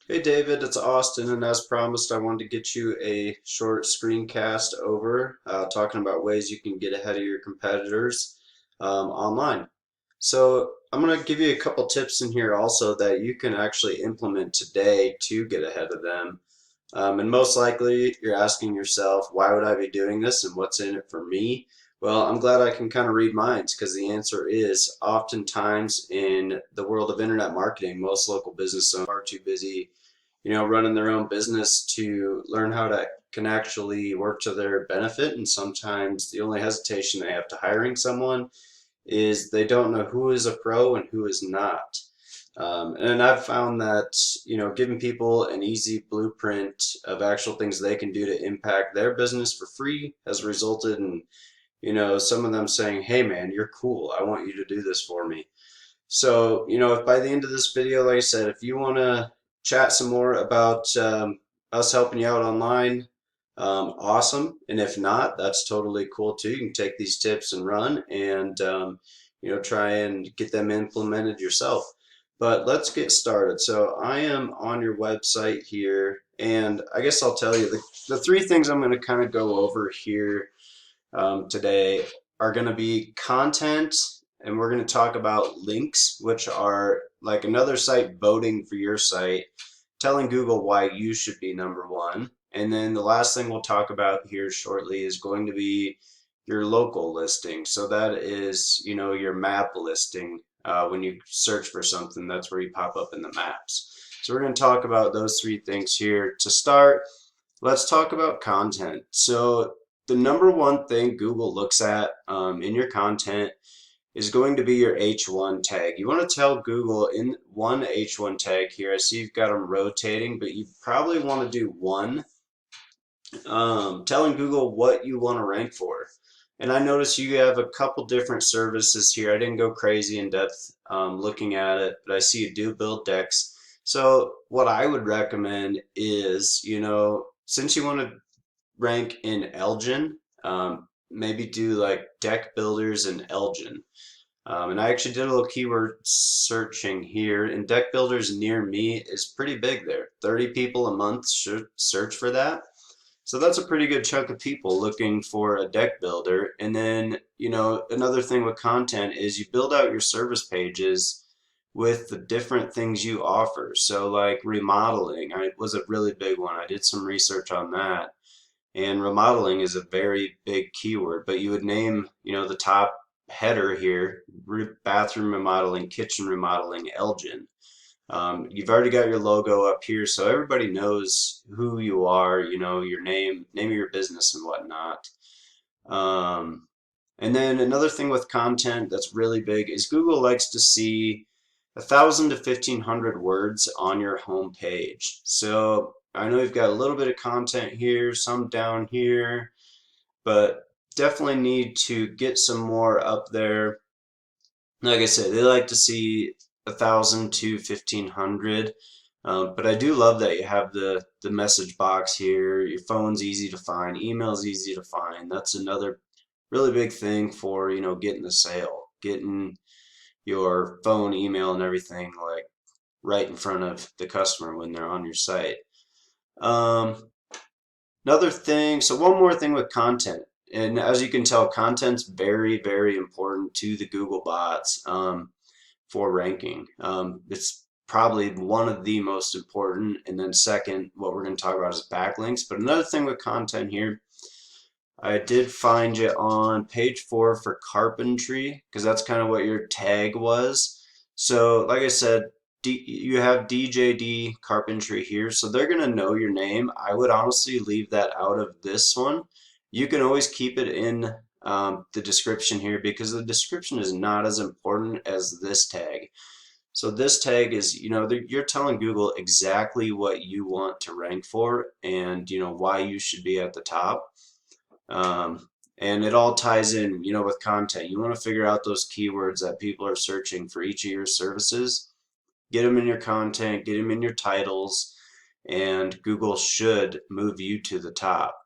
Hey David, it's Austin, and as promised, I wanted to get you a short screencast over talking about ways you can get ahead of your competitors online. So, I'm going to give you a couple tips in here also that you can actually implement today to get ahead of them. And most likely, you're asking yourself, why would I be doing this and what's in it for me? Well, I'm glad I can kind of read minds because the answer is oftentimes in the world of internet marketing, most local business owners are too busy running their own business to learn how to can actually work to their benefit. And sometimes the only hesitation they have to hiring someone is they don't know who is a pro and who is not. And I've found that, giving people an easy blueprint of actual things they can do to impact their business for free has resulted in, some of them saying, hey man, you're cool. I want you to do this for me. So, if by the end of this video, like I said, if you want to chat some more about us helping you out online, awesome. And if not, that's totally cool too. You can take these tips and run and, try and get them implemented yourself. But let's get started. So I am on your website here, and I guess I'll tell you the three things I'm going to kind of go over here today are going to be content, and we're going to talk about links, which are like another site voting for your site, telling Google why you should be number one. And then the last thing we'll talk about here shortly is going to be your local listing. So that is, your map listing. When you search for something, that's where you pop up in the maps. So we're going to talk about those three things here. To start, let's talk about content. So the number one thing Google looks at in your content is going to be your H1 tag. You want to tell Google in one H1 tag here. I see you've got them rotating, but you probably want to do one, telling Google what you want to rank for. And I notice you have a couple different services here. I didn't go crazy in depth looking at it, but I see you do build decks. So what I would recommend is, since you want to rank in Elgin, maybe do like deck builders in Elgin. And I actually did a little keyword searching here, and deck builders near me is pretty big there. 30 people a month should search for that. So that's a pretty good chunk of people looking for a deck builder. And then, another thing with content is you build out your service pages with the different things you offer. So like remodeling, was a really big one. I did some research on that. And remodeling is a very big keyword, but you would name, the top header here, bathroom remodeling, kitchen remodeling, Elgin. You've already got your logo up here, so everybody knows who you are, your name of your business and whatnot. Um, and then another thing with content that's really big is Google likes to see 1,000 to 1,500 words on your home page. So I know you've got a little bit of content here, some down here, but definitely need to get some more up there. Like I said, they like to see 1,000 to 1,500. But I do love that you have the message box here. Your phone's easy to find, email's easy to find. That's another really big thing for, getting the sale, getting your phone, email, and everything like right in front of the customer when they're on your site. Um, Another thing, so one more thing with content. And as you can tell, content's very, very important to the Google bots for ranking. It's probably one of the most important. And then second, what we're going to talk about is backlinks. But another thing with content here, I did find you on page 4 for carpentry because that's kind of what your tag was. So, like I said, you have DJD Carpentry here, so they're going to know your name. I would honestly leave that out of this one. You can always keep it in the description here because the description is not as important as this tag. So this tag is, you're telling Google exactly what you want to rank for and, why you should be at the top. And it all ties in, with content. You want to figure out those keywords that people are searching for each of your services, get them in your content, get them in your titles, and Google should move you to the top.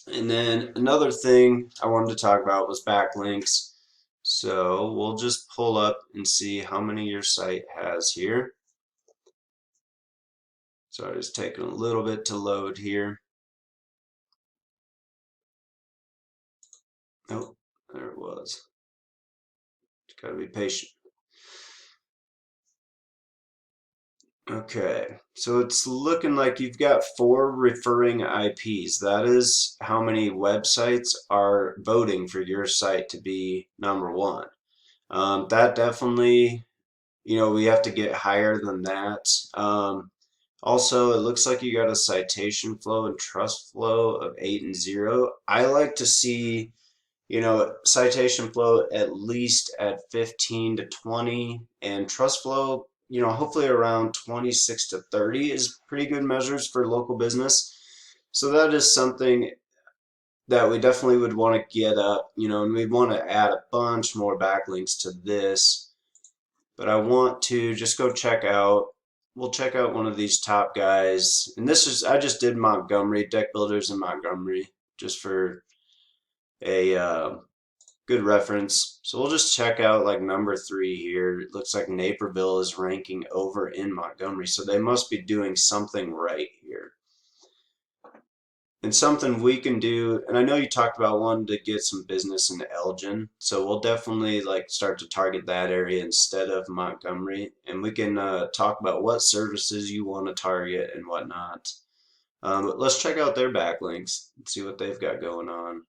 And then another thing I wanted to talk about was backlinks. So we'll just pull up and see how many your site has here. Sorry, it's taking a little bit to load here. Oh, there it was. Just gotta be patient. Okay, so it's looking like you've got 4 referring IPs. That is how many websites are voting for your site to be number 1. That definitely, we have to get higher than that. Also, it looks like you got a citation flow and trust flow of 8 and 0. I like to see, citation flow at least at 15 to 20, and trust flow, hopefully around 26 to 30 is pretty good measures for local business. So that is something that we definitely would want to get up, and we'd want to add a bunch more backlinks to this. But I want to just go check out, we'll check out one of these top guys. And I just did Montgomery, deck builders in Montgomery, just for a good reference. So we'll just check out like number 3 here. It looks like Naperville is ranking over in Montgomery, so they must be doing something right here. And something we can do, and I know you talked about wanting to get some business in Elgin, so we'll definitely like start to target that area instead of Montgomery, and we can talk about what services you want to target and whatnot. But let's check out their backlinks and see what they've got going on.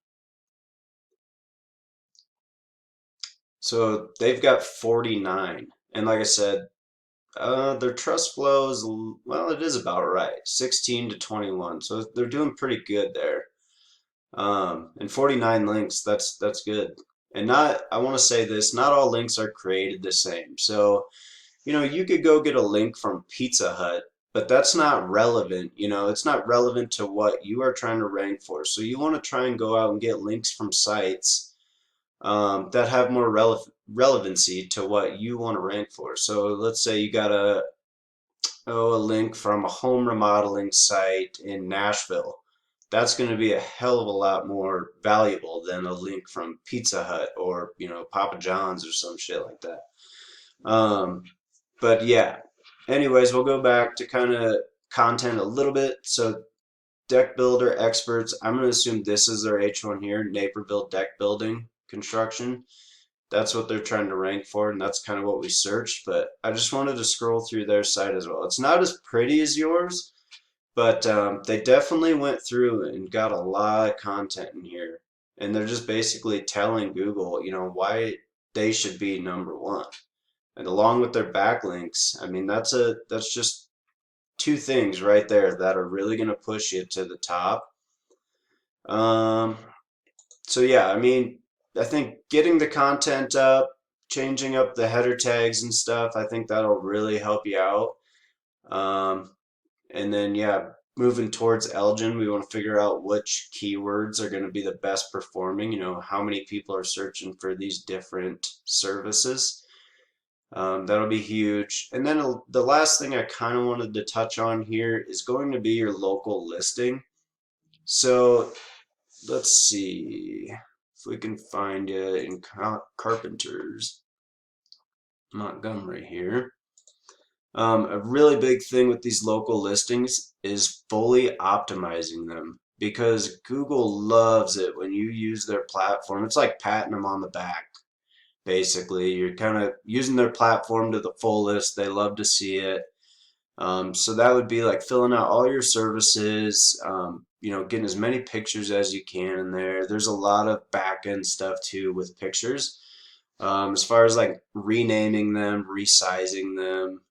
So they've got 49, and like I said, their trust flow is, well, it is about right, 16 to 21. So they're doing pretty good there. And 49 links, that's good. And I want to say this, not all links are created the same. So, you could go get a link from Pizza Hut, but that's not relevant. It's not relevant to what you are trying to rank for. So you want to try and go out and get links from sites that have more relevancy to what you want to rank for. So let's say you got a link from a home remodeling site in Nashville. That's going to be a hell of a lot more valuable than a link from Pizza Hut or, Papa John's or some shit like that. But yeah, anyways, we'll go back to kind of content a little bit. So deck builder experts, I'm going to assume this is their H1 here, Naperville Deck Building Construction. That's what they're trying to rank for, and that's kind of what we searched. But I just wanted to scroll through their site as well. It's not as pretty as yours, but they definitely went through and got a lot of content in here. And they're just basically telling Google, why they should be number 1. And along with their backlinks, I mean, that's just 2 things right there that are really going to push you to the top. Um, so yeah, I mean, I think getting the content up, changing up the header tags and stuff, I think that'll really help you out. And then yeah, moving towards Elgin, we want to figure out which keywords are going to be the best performing, how many people are searching for these different services. That'll be huge. And then the last thing I kind of wanted to touch on here is going to be your local listing. So let's see if we can find it in Carpenter's Montgomery here. A really big thing with these local listings is fully optimizing them, because Google loves it when you use their platform. It's like patting them on the back, basically. You're kind of using their platform to the fullest. They love to see it. So that would be like filling out all your services, getting as many pictures as you can in there. There's a lot of back end stuff too with pictures. As far as like renaming them, resizing them,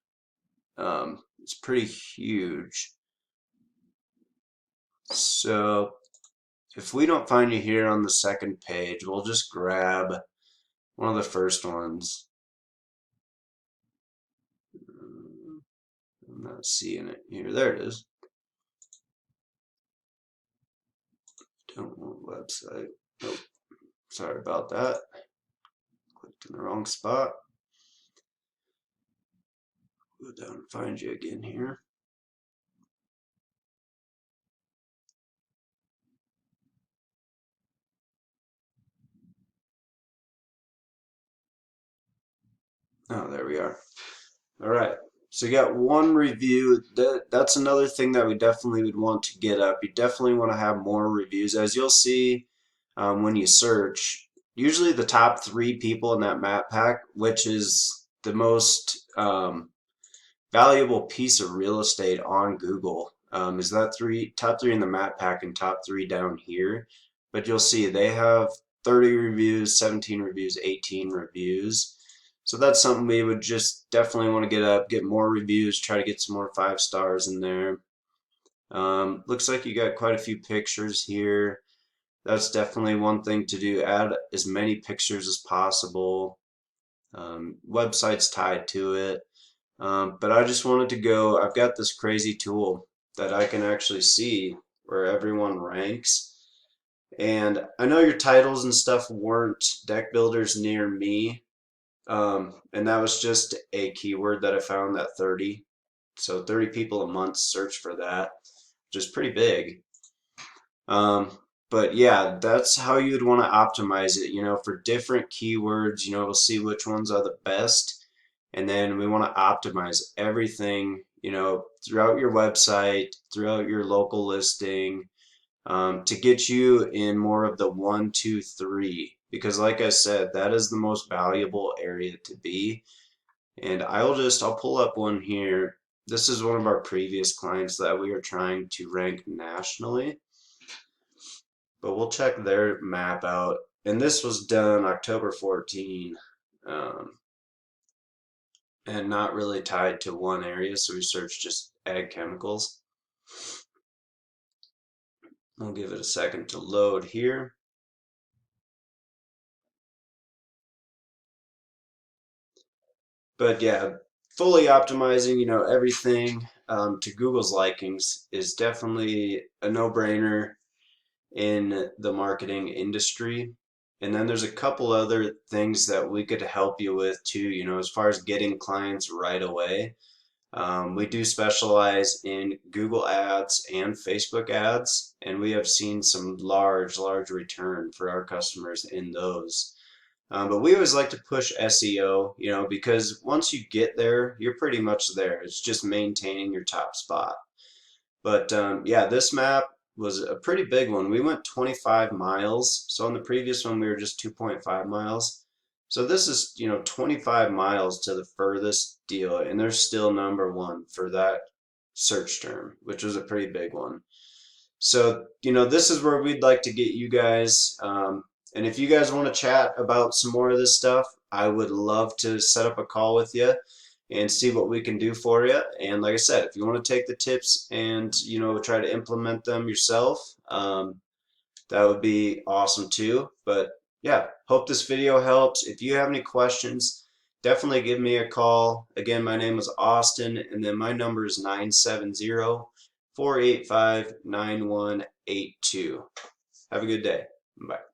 it's pretty huge. So if we don't find you here on the second page, we'll just grab one of the first ones. I'm not seeing it here. There it is. Don't want website. Nope. Sorry about that. Clicked in the wrong spot. Go down and find you again here. Oh, there we are. All right. So you got one review. That's another thing that we definitely would want to get up. You definitely want to have more reviews. As you'll see when you search, usually the top 3 people in that map pack, which is the most valuable piece of real estate on Google, is that top three in the map pack and top 3 down here. But you'll see they have 30 reviews, 17 reviews, 18 reviews. So that's something we would just definitely want to get up, get more reviews, try to get some more 5 stars in there. Looks like you got quite a few pictures here. That's definitely one thing to do. Add as many pictures as possible. Website's tied to it. But I just wanted to go, I've got this crazy tool that I can actually see where everyone ranks. And I know your titles and stuff weren't deck builders near me. And that was just a keyword that I found, that 30. So 30 people a month search for that, which is pretty big. But yeah, that's how you'd want to optimize it, for different keywords, we'll see which ones are the best. And then we want to optimize everything, throughout your website, throughout your local listing, to get you in more of the 1, 2, 3. Because like I said, that is the most valuable area to be. And I'll pull up one here. This is one of our previous clients that we are trying to rank nationally. But we'll check their map out. And this was done October 14, and not really tied to one area. So we searched just ag chemicals. I'll give it a second to load here. But yeah, fully optimizing, everything to Google's likings is definitely a no-brainer in the marketing industry. And then there's a couple other things that we could help you with too, as far as getting clients right away. We do specialize in Google ads and Facebook ads, and we have seen some large return for our customers in those. But we always like to push SEO, because once you get there, you're pretty much there. It's just maintaining your top spot. But yeah, this map was a pretty big one. We went 25 miles. So on the previous one, we were just 2.5 miles. So this is, 25 miles to the furthest deal, and they're still #1 for that search term, which was a pretty big one. So, this is where we'd like to get you guys. And if you guys want to chat about some more of this stuff, I would love to set up a call with you and see what we can do for you. And like I said, if you want to take the tips and, try to implement them yourself, that would be awesome too. But yeah, hope this video helps. If you have any questions, definitely give me a call. Again, my name is Austin, and then my number is 970-485-9182. Have a good day. Bye.